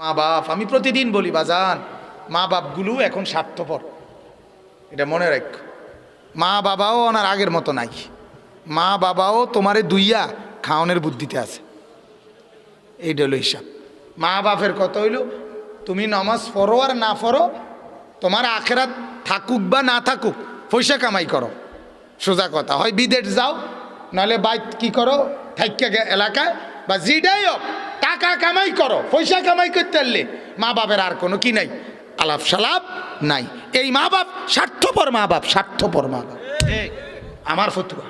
মা বাপ, আমি প্রতিদিন বলি বাজান, মা বাপগুলো এখন স্বার্থপর, এটা মনে রাখ। মা বাবাও ওনার আগের মতো নাই। মা বাবাও তোমারে দুইয়া খাওয়ানোর বুদ্ধিতে আছে। এইটা হলো হিসাব। মা বাপের কথা হইল তুমি নামাজ পড়ো আর না পড়ো, তোমার আখেরাত থাকুক বা না থাকুক, পয়সা কামাই করো। সোজা কথা, হয় বিদেশ যাও, নাহলে বাইক কি করো থাইকা এলাকায়, বা যেটাই হোক টাকা কামাই করো। পয়সা কামাই করতে পারলে মা বাপের আর কোনো কি নাই, আলাপ সালাপ নাই। এই মা বাপ স্বার্থপর মা বাপ, স্বার্থপর মা বাপ, আমার ফতুয়া।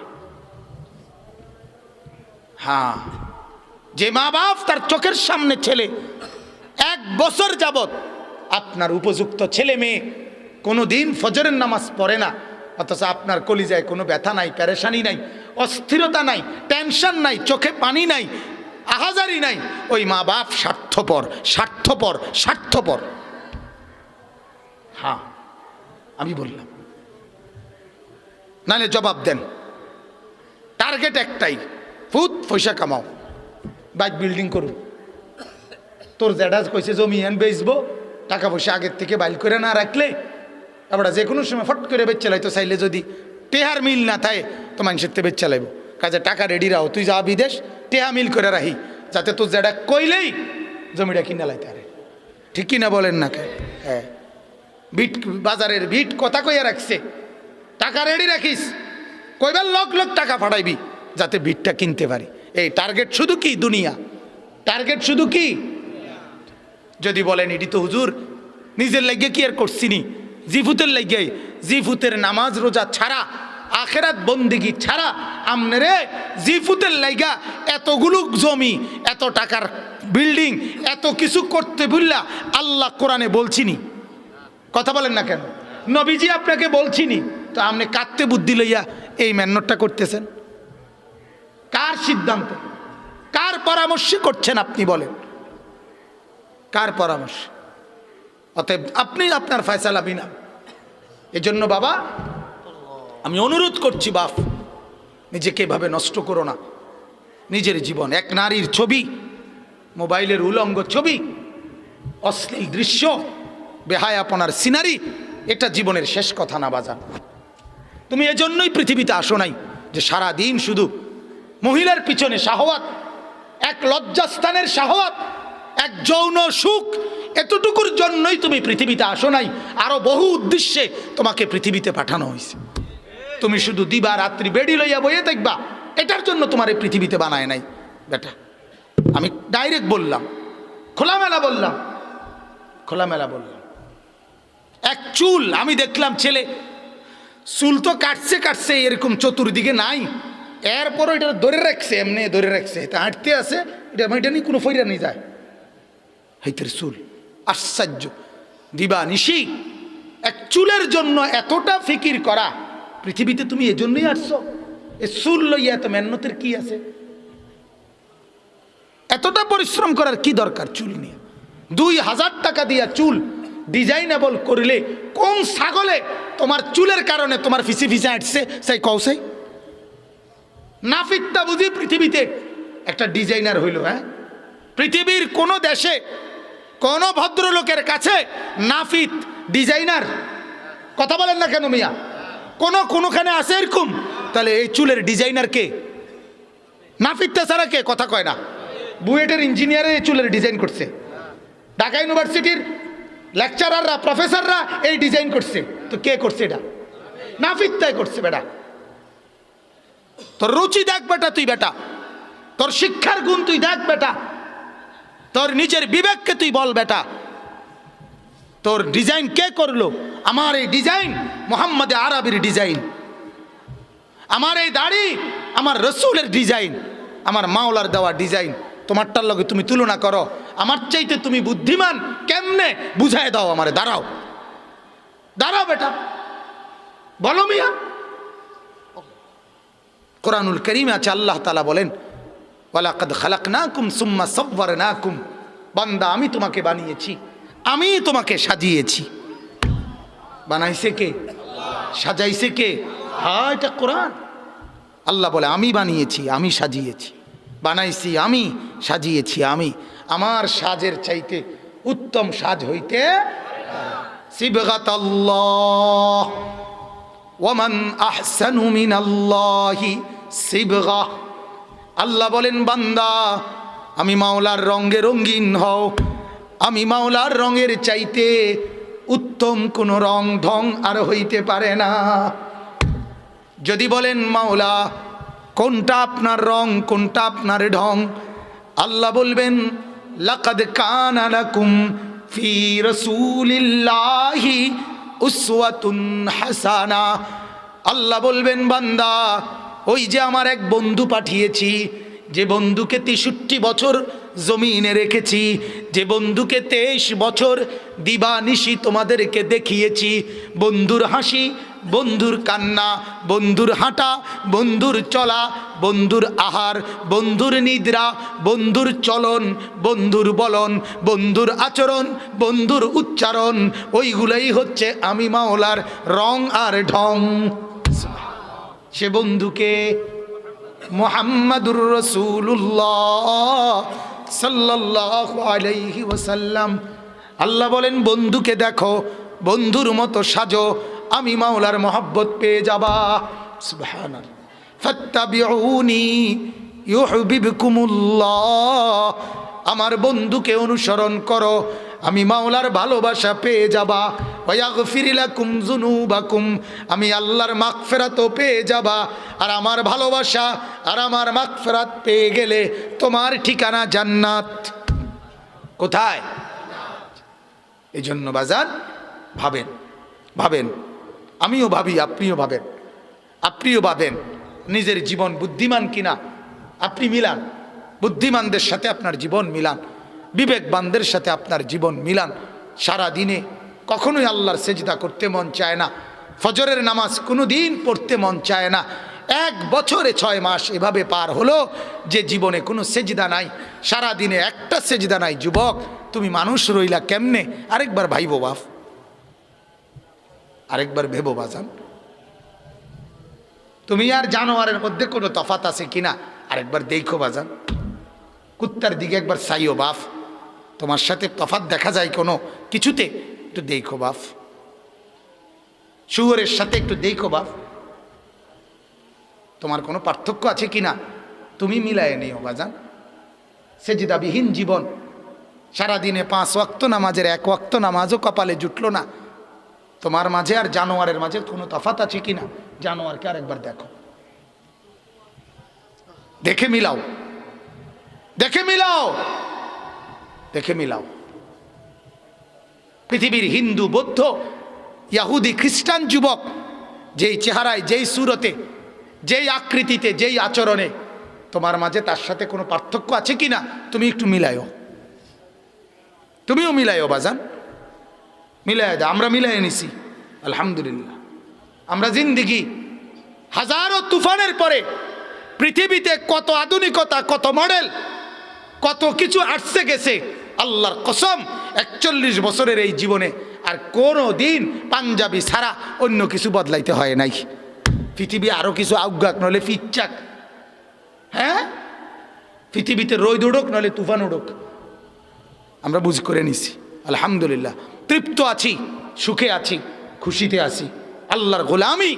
হ্যাঁ, যে মা বাপ তার চোখের সামনে ছেলে 1 বছর যাবত আপনার উপযুক্ত ছেলে মেয়ে কোনো দিন ফজরের নামাজ পড়ে না, অথচ আপনার কলিজায় কোনো ব্যথা নাই, পেরেশানি নাই, অস্থিরতা নাই, টেনশন নাই, চোখে পানি নাই, আহাজারি নাই, ওই মা বাপ স্বার্থপর, স্বার্থপর, স্বার্থপর। হ্যাঁ, আমি বললাম, নাহলে জবাব দেন। টার্গেট একটাই, ফুত পয়সা কামাও, বাইক বিল্ডিং করুন। তোর জ্যাডাজ কইছে জমি এন বেচবো, টাকা পয়সা আগের থেকে বাইল করে না রাখলে আমরা যে কোনো সময় ফট করে বেচ চালাইতো, চাইলে যদি টেহার মিল না থাকে তো মানুষের তে বেচ চালাইব। কাজে টাকা রেডি রাখো, তুই যা বিদেশ টেহা মিল করে রাখি, যাতে তোর জ্যাডা কইলেই জমিটা কিনা লাইতে আরে। ঠিক কিনা বলেন না কে? হ্যাঁ, বিট বাজারের বিট কথা কইয়া রাখছে, টাকা রেডি রাখিস, কইবার লক লক টাকা ফাটাইবি যাতে বিটটা কিনতে পারি। এই টার্গেট শুধু কি দুনিয়া, টার্গেট শুধু কি। যদি বলেন এটি তো হুজুর নিজের লাগিয়ে কি আর করছিনি, জিফুতের লাগিয়ে, জিফুতের নামাজ রোজা ছাড়া, আখেরাত বন্দিগি ছাড়া আমনেরে জিফুতের লাইগা এতগুলো জমি, এত টাকার বিল্ডিং, এত কিছু করতে বললা আল্লাহ কোরআনে বলছিনি? কথা বলেন না কেন? নবীজি আপনাকে বলছিনি? তো আপনি কাঁদতে বুদ্ধি লইয়া এই মেহনতটা করতেছেন? কার সিদ্ধান্ত, কার পরামর্শে করছেন আপনি বলেন? কার পরামর্শ? অতএব আপনি আপনার ফয়সালা বিনা। এজন্য বাবা আমি অনুরোধ করছি, বাপ নিজেকে এভাবে নষ্ট করো না। নিজের জীবন, এক নারীর ছবি, মোবাইলের উলঙ্গ ছবি, অশ্লীল দৃশ্য, বেহায়াপনার সিনারি, এটা জীবনের শেষ কথা না বাজান। তুমি এজন্যই পৃথিবীতে আসো নাই যে সারা দিন শুধু মহিলার পিছনে শাহওয়াত, এক লজ্জাস্থানের শাহওয়াত, এক যৌন সুখ, এতটুকুর জন্যই তুমি পৃথিবীতে আসো নাই। আরো বহু উদ্দেশ্যে তোমাকে পৃথিবীতে পাঠানো হয়েছে। তুমি শুধু দিবা রাত্রি বেডি লইয়া বইয়ে দেখবা, এটার জন্য তোমার এই পৃথিবীতে বানায় নাই বেটা। আমি ডাইরেক্ট বললাম, খোলামেলা বললাম, খোলামেলা বললাম। এক চুল আমি দেখলাম ছেলে, চুল তো কাটছে কাটছে, এরকম চতুর্দিকে নাই, এরপরও এটা ধরে রাখছে, এমনি ধরে রাখছে, এটা হাঁটতে আছে, এটা নিয়ে কোনো ফইরা নিয়ে যায়, হাইতের চুল। আশ্চর্য, দিবা নিশি এক চুলের জন্য এতটা ফিকির করা। পৃথিবীতে তুমি এজন্যই আসছো? এ চুল লইয়া এত মেহনতের কি আছে? এতটা পরিশ্রম করার কি দরকার চুল নিয়ে? 2000 টাকা দিয়া চুল ডিজাইনেবল করলে কোন ছাগলে তোমার চুলের কারণে তোমার ফিসি ফিসে আটছে সেই কৌসাই? নাফিতটা বুঝি পৃথিবীতে একটা ডিজাইনার হইল? হ্যাঁ, পৃথিবীর কোন দেশে কোন ভদ্রলোকের কাছে নাফিত ডিজাইনার? কথা বলেন না কেন মিয়া? কোনখানে আছে এরকম? তাহলে এই চুলের ডিজাইনার কে? নাফিতটা ছাড়া কে? কথা কয় না। বুয়েটের ইঞ্জিনিয়ারে এই চুলের ডিজাইন করছে, ঢাকা ইউনিভার্সিটির লেকচারাররা, প্রফেসররা এই ডিজাইন করছে। তো কে করছে? এটা নাফিতটাই করছে বেটা। তোর রুচি দেখ বেটা, তুই বেটা, তোর শিক্ষার গুণ তুই দেখ বেটা, তোর নিজের বিবেককে তুই বল বেটা, তোর ডিজাইন কে করলো? আমার এই ডিজাইন মোহাম্মদ আরবির ডিজাইন, আমার এই দাড়ি আমার রসুলের ডিজাইন, আমার মাওলার দেওয়া ডিজাইন। তোমারটার লগে তুমি তুলনা করো? আমার চাইতে তুমি বুদ্ধিমান কেমনে? বুঝায় দাও আমারে। দাঁড়াও, দাঁড়াও বেটা, বলো মিয়া। কোরআনুল কারীমে আছে, আল্লাহ তাআলা বলেন, ওয়ালাকাদ খালাকনাকুম সুম্মা সাওয়ারনাকুম, বান্দা আমি তোমাকে বানিয়েছি, আমি তোমাকে সাজিয়েছি। বানাইছে কে? সাজাইছে কে? হ্যাঁ, এটা কোরআন। আল্লাহ বলে আমি বানিয়েছি, আমি সাজিয়েছি, বানাইছি আমি, সাজিয়েছি আমি। আমার সাজের চাইতে উত্তম সাজ হইতে সিবগাতাল্লাহ ওয়া মান আহসানু মিনাল্লাহি সিবগা। আল্লাহ বলেন বান্দা আমি মাওলার রঙে রঙিন হও, আমি মাওলার রঙের চাইতে উত্তম কোন রং ঢং আর হইতে পারে না। যদি বলেন মাওলা কোনটা আপনার রং, কোনটা আপনার ঢং, আল্লাহ বলবেন লাকাদ কানা লাকুম ফি রাসূলিল্লাহি উসওয়াতুন হাসানা। আল্লাহ বলবেন বান্দা ওই যে আমার এক বন্ধু পাঠিয়েছি, যে বন্ধুকে 63 বছর জমিনে রেখেছি, যে বন্ধুকে 23 বছর দিবানিশি তোমাদেরকে দেখিয়েছি, বন্ধুর হাসি, বন্ধুর কান্না, বন্ধুর হাঁটা, বন্ধুর চলা, বন্ধুর আহার, বন্ধুর নিদ্রা, বন্ধুর চলন, বন্ধুর বলন, বন্ধুর আচরণ, বন্ধুর উচ্চারণ, ওইগুলোই হচ্ছে আমি মাওলার রং আর ঢং। সে বন্ধুকে মুহাম্মাদুর রাসূলুল্লাহ সাল্লাল্লাহু আলাইহি ওয়াসাল্লাম। আল্লাহ বলেন বন্ধুকে দেখো, বন্ধুর মতো সাজো, আমি মাওলার মহব্বত পেয়ে যাবা। সুবহানাল্লাহ। ফাত্তাবিউনি ইউহিব্বুকুমুল্লাহ, আমার বন্ধুকে অনুসরণ করো, আমি মাওলার ভালোবাসা পেয়ে যাবা। ওয়াগফির লাকুম যুনুবাকুম, আমি আল্লাহর মাগফিরাতও পেয়ে যাবা। আর আমার ভালোবাসা আর আমার মাগফিরাত পেয়ে গেলে তোমার ঠিকানা জান্নাত। কোথায়? এই জন্য বাজান ভাবেন, ভাবেন, আমিও ভাবি, আপনিও ভাবেন, আপনিও ভাবেন নিজের জীবন বুদ্ধিমান কিনা। আপনি মিলান, বুদ্ধিমানদের সাথে আপনার জীবন মিলান, বিবেকবানদের সাথে আপনার জীবন মিলান। সারা দিনে কখনোই আল্লাহর সেজদা করতে মন চায় না, ফজরের নামাজ কোনো দিন পড়তে মন চায় না। 1 বছরে 6 মাস এভাবে পার হলো যে জীবনে কোনো সেজদা নাই, সারা দিনে একটা সেজদা নাই। যুবক তুমি মানুষ রইলা কেমনে? আরেকবার ভাইবো বাপ, আরেকবার ভেবো বাজান, তুমি আর জানোয়ারের মধ্যে কোনো তফাত আছে কিনা আরেকবার দেখো বাজান। কুত্তার দিকে একবার চাইও বাপ, তোমার সাথে তফাত দেখা যায় কোনো কিছুতে? একটু দেখো বাপ। শুয়োরের সাথে একটু দেখো বাপ, তোমার কোনো পার্থক্য আছে কিনা তুমি মিলায়ে নিও বাজান। সেজদাবিহীন জীবন, সারাদিনে 5 ওয়াক্ত নামাজের 1 ওয়াক্ত নামাজও কপালে জুটলো না। তোমার মাঝে আর জানোয়ারের মাঝে কোনো তফাত আছে কিনা? জানোয়ারকে আরেকবার দেখো, দেখে মিলাও, দেখে মিলাও, দেখে মিলাও। পৃথিবীর হিন্দু, বৌদ্ধ, ইহুদি, খ্রিস্টান যুবক যেই চেহারায়, যেই সুরতে, যেই আকৃতিতে, যেই আচরণে, তোমার মাঝে তার সাথে কোনো পার্থক্য আছে কিনা তুমি একটু মিলাইও, তুমিও মিলাইও বাজান, মিলাই দাও। আমরা মিলাই নিছি আলহামদুলিল্লাহ। আমরা জিন্দিগি হাজারো তুফানের পরে পৃথিবীতে কত আধুনিকতা, কত মডেল, কত কিছু আসছে গেছে, আল্লাহর কসম 41 বছরের এই জীবনে আর কোনো দিন পাঞ্জাবি ছাড়া অন্য কিছু বদলাইতে হয় নাই। পৃথিবী আরো কিছু আউগাক নলে ফিচ্চাক, হ্যাঁ, পৃথিবীতে রোদ উড়ুক নলে তুফান উড়ুক, আমরা বুঝ করে নিছি আলহামদুলিল্লাহ। তৃপ্ত আছি, সুখে আছি, খুশিতে আছি। আল্লাহর গোলামি,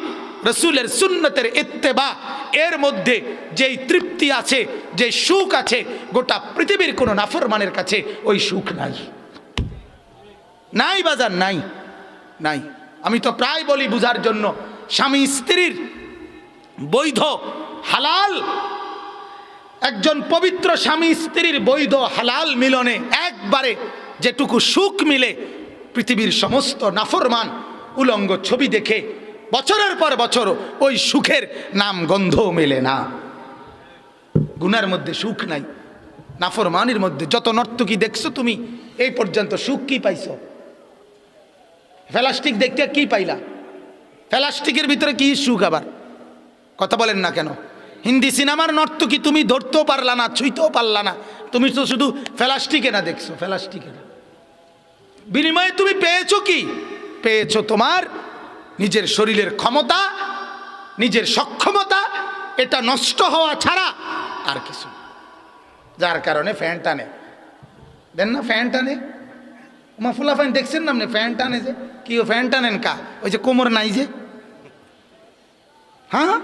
রসুলের সুন্নতের ইত্তেবা, এর মধ্যে যেই তৃপ্তি আছে, যে সুখ আছে, গোটা পৃথিবীর কোনো নাফরমানের কাছে ওই সুখ নাই, নাই বাজার, নাই, নাই। আমি তো প্রায় বলি বুঝার জন্য, স্বামী স্ত্রীর বৈধ হালাল, একজন পবিত্র স্বামী স্ত্রীর বৈধ হালাল মিলনে একবারে যেটুকু সুখ মিলে, পৃথিবীর সমস্ত নাফরমান উলঙ্গ ছবি দেখে বছরের পর বছর ওই সুখের নাম গন্ধ মেলে না। গুনার মধ্যে সুখ নাই, নাফরমানির মধ্যে যত নর্তকী দেখছো তুমি এই পর্যন্ত সুখ কি পাইছো? প্লাস্টিক দেখতে কি পাইলা? প্লাস্টিকের ভিতরে কি সুখ? আবার কথা বলেন না কেন? হিন্দি সিনেমার নর্তকী তুমি ধরতেও পারলা না, ছুঁইতেও পারলা না, তুমি তো শুধু প্লাস্টিকে না দেখছো, প্লাস্টিকে না। বিনিময়ে তুমি পেয়েছো কি? পেয়েছো তোমার নিজের শরীরের ক্ষমতা, নিজের সক্ষমতা, এটা নষ্ট হওয়া ছাড়া আর কিছু। যার কারণে ফ্যান টানে, দেন না ফ্যান টানে, মা ফুলা ফ্যান দেখছেন না আপনি? ফ্যান টানে যে কি, ও ফ্যান টানেন কা? ওই যে কোমর নাই যে। হ্যাঁ,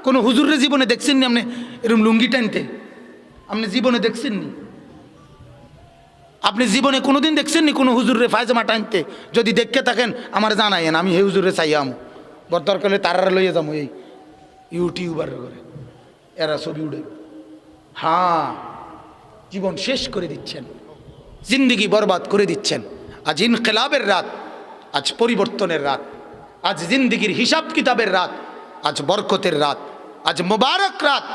কোনো হুজুরের জীবনে দেখছেন নি আপনি এরকম লুঙ্গি টানতে? আপনি জীবনে দেখছেন নি? আপনি জীবনে কোনোদিন দেখছেন নি কোনো হুজুরের পায়জামা টানতে? যদি দেখতে থাকেন আমার জানাইন, আমি হে হুজুরে চাইয়াম, বর দরকার হলে তারা লইয়ে যাবো এই ইউটিউবার করে, এরা ছবি উঠে। হ্যাঁ, জীবন শেষ করে দিচ্ছেন, জিন্দিগি বরবাদ করে দিচ্ছেন। আজ ইনকিলাবের রাত, আজ পরিবর্তনের রাত, আজ জিন্দিগির হিসাব কিতাবের রাত, আজ বরকতের রাত, আজ মুবারক রাত।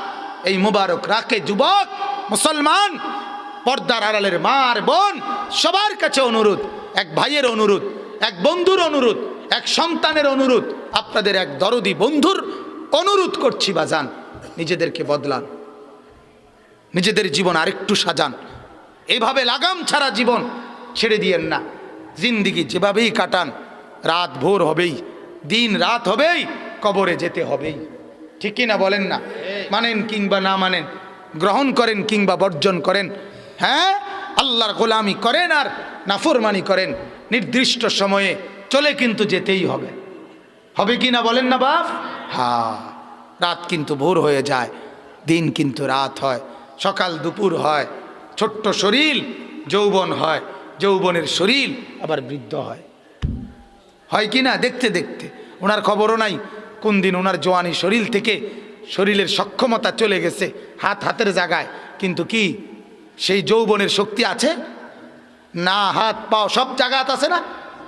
এই মুবারক রাতে যুবক মুসলমান, পর্দার আড়ালের মা আর বোন, সবার কাছে অনুরোধ, এক ভাইয়ের অনুরোধ, এক বন্ধুর অনুরোধ, এক সন্তানের অনুরোধ, আপনাদের এক দরদি বন্ধুর অনুরোধ করছি, বাজান নিজেদেরকে বদলান, নিজেদের জীবন আরেকটু সাজান। এভাবে লাগাম ছাড়া জীবন ছেড়ে দিয়েন না। জিন্দিগি যেভাবেই কাটান, রাত ভোর হবেই, দিন রাত হবেই, কবরে যেতে হবেই। ঠিক কিনা বলেন না? মানেন কিংবা না মানেন, গ্রহণ করেন কিংবা বর্জন করেন, হ্যাঁ, আল্লাহর গোলামি করেন আর নাফরমানি করেন, নির্দিষ্ট সময়ে চলে কিন্তু যেতেই হবে। হবে কি না বলেন না বাপ? হ্যাঁ, রাত কিন্তু ভোর হয়ে যায়, দিন কিন্তু রাত হয়, সকাল দুপুর হয়, ছোট্ট শরীর যৌবন হয়, যৌবনের শরীর আবার বৃদ্ধ হয়। হয় কি না? দেখতে দেখতে ওনার খবরও নাই কোন দিন ওনার জওয়ানি শরীর থেকে শরীরের সক্ষমতা চলে গেছে হাতের জায়গায়, কিন্তু কি সেই যৌবনের শক্তি আছে না? হাত পাও সব জায়গাত আছে না?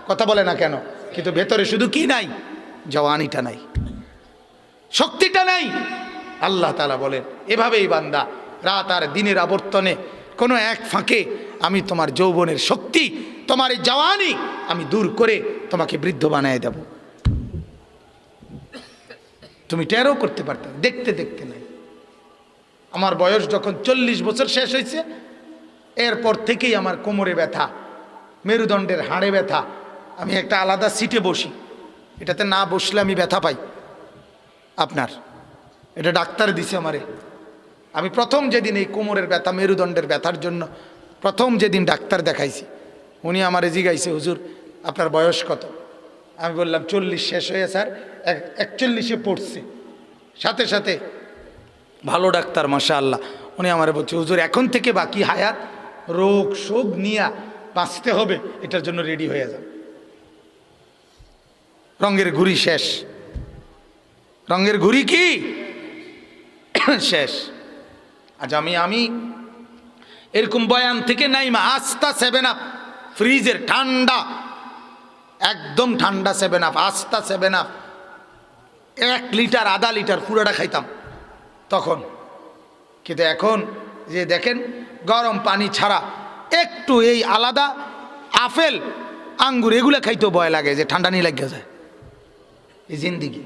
কথা বলে না কেন? কিন্তু ভেতরে শুধু কি নাই? জওয়ানিটা নাই, শক্তিটা নাই। আল্লাহ তাআলা বলেন, এভাবেই বান্দা রাত আর দিনের আবর্তনে কোনো এক ফাঁকে আমি তোমার যৌবনের শক্তি, তোমার এই জওয়ানি আমি দূর করে তোমাকে বৃদ্ধ বানিয়ে দেব। তুমি টেরও করতে পারতে, দেখতে দেখতে নাই। আমার বয়স যখন 40 বছর শেষ হয়েছে, এরপর থেকেই আমার কোমরে ব্যথা, মেরুদণ্ডের হাড়ে ব্যথা। আমি একটা আলাদা সিটে বসি, এটাতে না বসলে আমি ব্যথা পাই। আপনার এটা ডাক্তার দিছে আমারে। আমি প্রথম যেদিন এই কোমরের ব্যথা, মেরুদণ্ডের ব্যথার জন্য প্রথম যেদিন ডাক্তার দেখাইছি, উনি আমারে জিগাইছে, হুজুর আপনার বয়স কত? আমি বললাম 40 শেষ হয়ে স্যার 41-এ পড়ছে। সাথে সাথে ভালো ডাক্তার মাশাআল্লাহ, উনি আমারে বলছে, হুজুর এখন থেকে বাকি হায়াত রোগ শোক নিয়ে বাঁচতে হবে, এটার জন্য রেডি হয়ে যান। রঙের ঘুড়ি শেষ, রঙের ঘুড়ি কি শেষ। আজ আমি এরকম বয়ান থেকে নাইমা আস্তা 7 আপ ফ্রিজের ঠান্ডা, একদম ঠান্ডা 7 আপ, আস্তা 7 আপ 1 লিটার আধা লিটার পুরোটা খাইতাম তখন। কিন্তু এখন যে দেখেন গরম পানি ছাড়া একটু এই আলাদা আপেল আঙ্গুর এগুলো খাইতেও ভয় লাগে যে ঠান্ডা নিয়ে লাগিয়ে যায়। এই জিন্দিগি,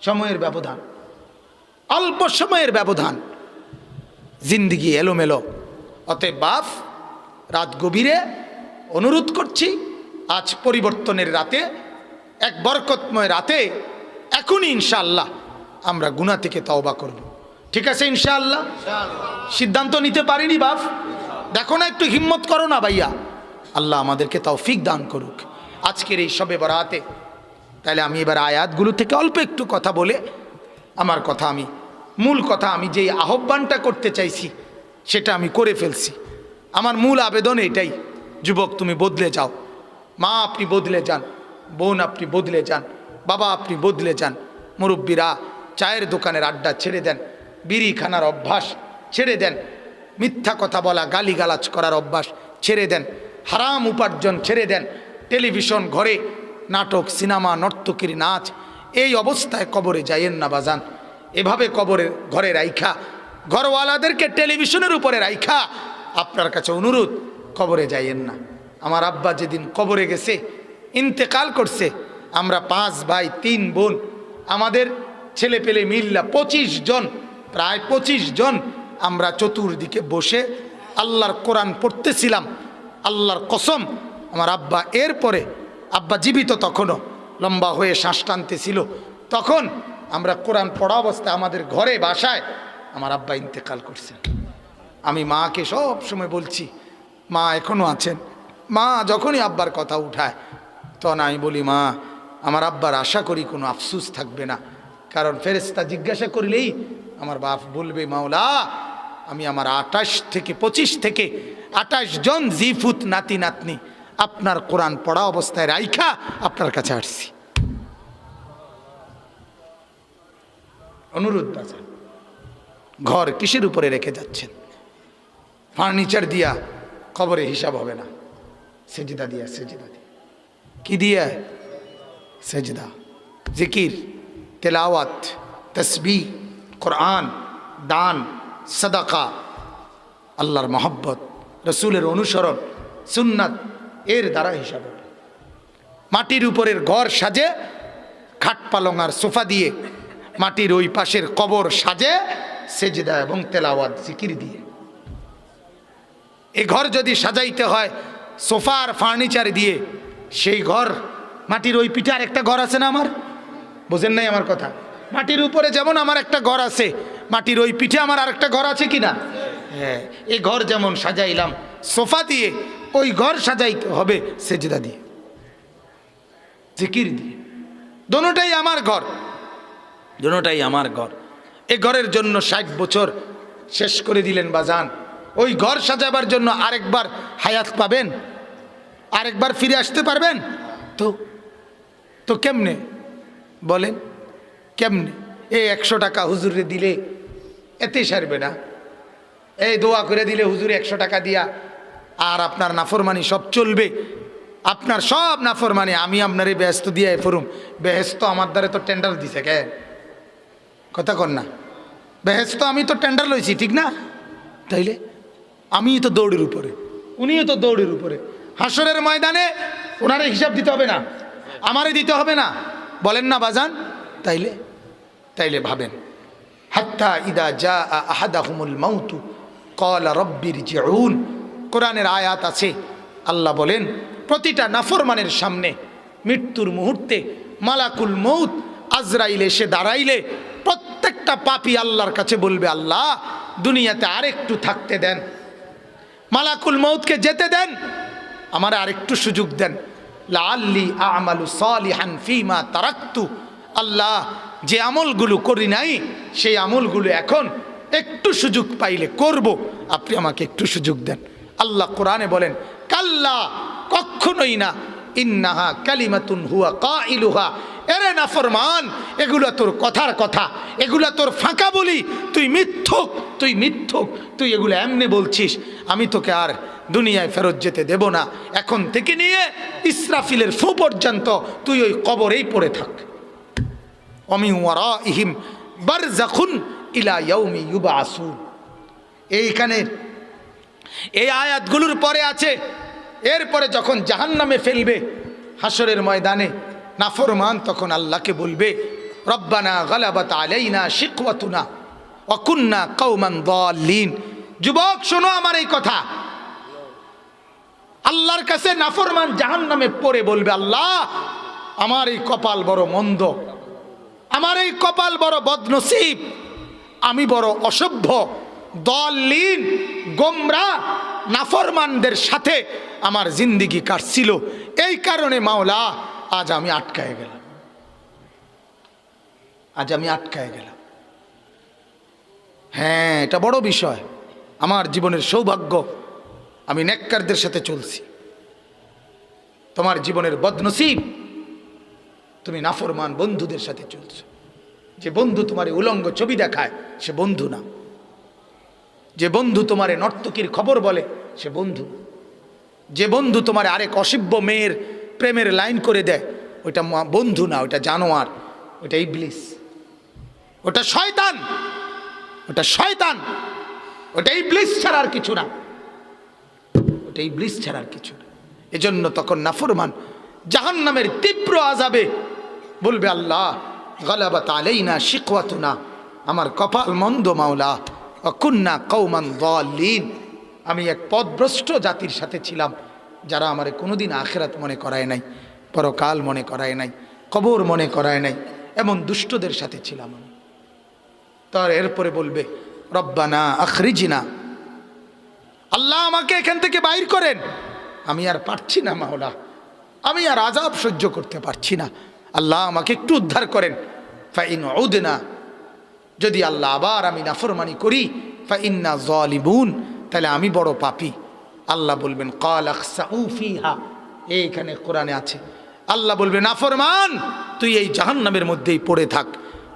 সময়ের ব্যবধান, অল্প সময়ের ব্যবধান, জিন্দিগি এলোমেলো। অতএব বাপ, রাত গভীরে অনুরোধ করছি, আজ পরিবর্তনের রাতে, এক বরকতময় রাতে এখনই ইনশাআল্লাহ আমরা গুনাহ থেকে তওবা করব। ঠিক আছে ইনশাআল্লাহ? সিদ্ধান্ত নিতে পারিনি বাপ, দেখো না, একটু হিম্মত করো না ভাইয়া। আল্লাহ আমাদেরকে তৌফিক দান করুক আজকের এই শবে বরাতে। তাহলে আমি এবার আয়াতগুলো থেকে অল্প একটু কথা বলে আমার কথা, আমি মূল কথা, আমি যেই আহ্বানটা করতে চাইছি সেটা আমি করে ফেলছি। আমার মূল আবেদন এটাই, যুবক তুমি বদলে যাও, মা আপনি বদলে যান, বোন আপনি বদলে যান, বাবা আপনি বদলে যান, মুরব্বীরা চায়ের দোকানের আড্ডা ছেড়ে দেন, বিড়ি খানার অভ্যাস ছেড়ে দেন, মিথ্যা কথা বলা গালিগালাজ করার অভ্যাস ছেড়ে দেন, হারাম উপার্জন ছেড়ে দেন, টেলিভিশন ঘরে নাটক সিনেমা নর্তকীর নাচ, এই অবস্থায় কবরে যাইয়েন না বাজান। এভাবে কবরের ঘরে রাইখা, ঘরওয়ালাদেরকে টেলিভিশনের উপরে রাইখা আপনার কাছে অনুরোধ, কবরে যাইয়েন না। আমার আব্বা যেদিন কবরে গেছে, ইন্তেকাল করছে, আমরা 5 ভাই 3 বোন, আমাদের ছেলে পেলে মিল্লা 25 জন, প্রায় 25 জন আমরা চতুর্দিকে বসে আল্লাহর কোরআন পড়তেছিলাম। আল্লাহর কসম, আমার আব্বা, এরপরে আব্বা জীবিত তখনও, লম্বা হয়ে শ্বাস টানতেছিল, তখন আমরা কোরআন পড়া অবস্থায় আমাদের ঘরে বাসায় আমার আব্বা ইন্তেকাল করছেন। আমি মাকে সব সময় বলছি, মা এখনও আছেন, মা যখনই আব্বার কথা উঠায় তখন আমি বলি, মা আমার আব্বার আশা করি কোনো আফসুস থাকবে না, কারণ ফেরেশতা জিজ্ঞাসা করলেই আমার বাপ বলবে, মাওলা আমি আমার 28 থেকে 25 থেকে 28 জন জিফুত নাতি নাতনি আপনার কোরআন পড়া অবস্থায় রাইখা আপনার কাছে আসছি। অনুরোধ বাজার, ঘর কিসের উপরে রেখে যাচ্ছেন? ফার্নিচার দিয়া কবরে হিসাব হবে না, সেজদা দিয়া, সেজদা দিয়া। কি দিয়া? সেজদা, জিকির, তেলাওয়াত, তসবিহ, কোরআন, দান, সাদাকা, আল্লাহর মহব্বত, রসুলের অনুসরণ, সুন্নাত, এর দ্বারা হিসাব হবে। মাটির উপরের ঘর সাজে খাট পালং আর সোফা দিয়ে, মাটির ওই পাশের কবর সাজে সেজদা এবং তেলাওয়াত জিকির দিয়ে। এই ঘর যদি সাজাইতে হয় সোফা আর ফার্নিচার দিয়ে, সেই ঘর মাটির ওই পিঠে আর একটা ঘর আছে না আমার, বোঝেন নাই আমার কথা? মাটির উপরে যেমন আমার একটা ঘর আছে, মাটির ওই পিঠে আমার আর একটা ঘর আছে কিনা? হ্যাঁ, এই ঘর যেমন সাজাইলাম সোফা দিয়ে, ওই ঘর সাজাইতে হবে সেজদা দিয়ে, জিকির দিয়ে। দোনোটাই আমার ঘর, দোনোটাই আমার ঘর। এই ঘরের জন্য 60 বছর শেষ করে দিলেন বাজান, ওই ঘর সাজাবার জন্য আরেকবার হায়াত পাবেন? আরেকবার ফিরে আসতে পারবেন? তো কেমনে বলেন, কেমনে? এই 100 টাকা হুজুরে দিলে এতে সারবে না, এই দোয়া করে দিলে হুজুরে 100 টাকা দিয়া আর আপনার নাফরমানি সব চলবে, আপনার সব নাফরমানি আমি আপনার এই বেহেস্ত দিয়ে ফরুম। বেহেস্ত আমার দ্বারা তো টেন্ডার দিছে, কে কথা কন না? বেহেস্ত আমি তো টেন্ডার লইছি, ঠিক না? তাইলে আমি তো দৌড়ের উপরে, উনিও তো দৌড়ের উপরে। হাসরের ময়দানে ওনারে হিসাব দিতে হবে না, আমারে দিতে হবে না, বলেন না বাজান? তাইলে ভাবেন, হাত্তা ইদা জা আহাদাহুমুল মাউতু ক্বালা রাব্বিরজিউন, কোরআনের আয়াত আছে, আল্লাহ বলেন প্রতিটা নাফরমানের সামনে মৃত্যুর মুহূর্তে মালাকুল মউত আজরাইল এসে দাঁড়াইলে প্রত্যেকটা পাপী আল্লাহর কাছে বলবে, আল্লাহ দুনিয়াতে আরেকটু থাকতে দেন, মালাকুল মউতকে যেতে দেন, আমার আরেকটু সুযোগ দেন, লাআল্লি আ'মালু সালিহান ফীমা তারাকতু, আল্লাহ যে আমলগুলো করি নাই সেই আমলগুলো এখন একটু সুযোগ পাইলে করব, আপনি আমাকে একটু সুযোগ দেন। আল্লাহ কোরআনে বলেন, কাল্লা কখনোই না, ইন্নাহা কালিমাতুন হুয়া কাইলুহা, এরে নাফরমান এগুলা তোর কথার কথা, এগুলা তোর ফাঁকা বলি, তুই মিথ্যুক, তুই এগুলো এমনি বলছিস, আমি তোকে আর দুনিয়ায় ফেরত যেতে দেব না, এখন থেকে নিয়ে ইসরাফিলের ফু পর্যন্ত তুই ওই কবরেই পড়ে থাক। ওয়ামিন ওয়ারাইহিম বারযাখুন ইলা ইয়াউমি ইউবআসুন। এইখানে এই আয়াতগুলোর পরে আছে, এরপরে যখন জাহান্নামে ফেলবে হাসরের ময়দানে নাফরমান তখন আল্লাহকে বলবে, রব্বানা গালাবাত আলাইনা শিকওয়াতুনা ওয়া কুন্না কওমান দাল্লিন। যুবক শোনো আমার এই কথা, আল্লাহর কাছে নাফরমান জাহান্নামে পড়ে বলবে, আল্লাহ আমার এই কপাল বড় মন্দ, আমার এই কপাল বড় বদনসিব, আমি বড় অসভ্য, দাল্লিন গোমরা নাফরমানদের সাথে আমার জিন্দেগি কাটছিল, এই কারণে মাওলা আজ আমি আটকায় গেলাম, হ্যাঁ এটা বড় বিষয়, আমার জীবনের সৌভাগ্য, আমি নেককারদের সাথে চলছি। তোমার জীবনের বদনসিব, তুমি নাফরমান বন্ধুদের সাথে চলছো। যে বন্ধু তোমার উলঙ্গ ছবি দেখায় সে বন্ধু না, যে বন্ধু তোমারে নর্তকীর খবর বলে সে বন্ধু, যে বন্ধু তোমার আরেক অসভ্য মেয়ের প্রেমের লাইন করে দেয় ওইটা বন্ধু না, ওইটা জানোয়ার, ওইটা ইবলিস, ওটা শয়তান, ওটা ইবলিস ছাড়া আর কিছু না, এজন্য তখন নাফরমান জাহান্নামের তীব্র আযাবে বলবে, আল্লাহ গালাবাত আলাইনা শিকওয়াতুনা, আমার কপাল মন্দ মাওলা, ওয়া কুন্না কওমান দাল্লিন, আমি এক পথভ্রষ্ট জাতির সাথে ছিলাম যারা আমারে কোনোদিন আখিরাত মনে করায় নাই, পরকাল মনে করায় নাই, কবর মনে করায় নাই, এমন দুষ্টদের সাথে ছিলাম আমি। তার এরপরে বলবে, রব্বানা আখরিজনা, আল্লাহ আমাকে এখান থেকে বাইর করেন, আমি আর পারছি না মাওলা, আমি আর আযাব সহ্য করতে পারছি না, আল্লাহ আমাকে একটু উদ্ধার করেন। ফাইন উদনা, যদি আল্লাহ আবার আমি নাফরমানি করি, ফাইন্না যালিমুন, তাহলে আমি বড় পাপী। আল্লাহ বলবেন ক্বাল আখসাউ ফিহা, এইখানে কোরআনে আছে, আল্লাহ বলবেন নাফরমান তুই এই জাহান্নামের মধ্যেই পড়ে থাক,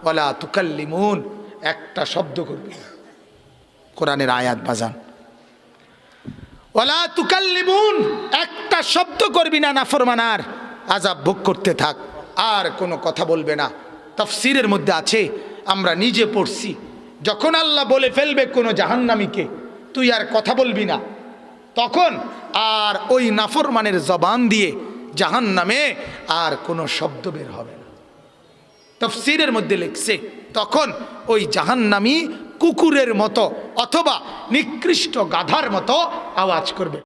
ওয়ালা তুকাল্লিমুন, একটা শব্দ করবি না। কোরআনের আয়াত বাজান, ওয়ালা তুকাল্লিমুন, একটা শব্দ করবি না, নাফরমানার আযাব ভোগ করতে থাক, আর কোনো কথা বলবে না। তাফসীরের মধ্যে আছে, আমরা নিজে পড়ছি, যখন আল্লাহ বলে ফেলবে কোনো জাহান্নামীকে তুই আর কথা বলবি না, তখন আর ওই নাফরমানের জবান দিয়ে জাহান্নামে আর কোনো শব্দ বের হবে না। তাফসীরের মধ্যে লিখছে, তখন ওই জাহান্নামী কুকুরের মতো অথবা নিকৃষ্ট গাধার মতো আওয়াজ করবে।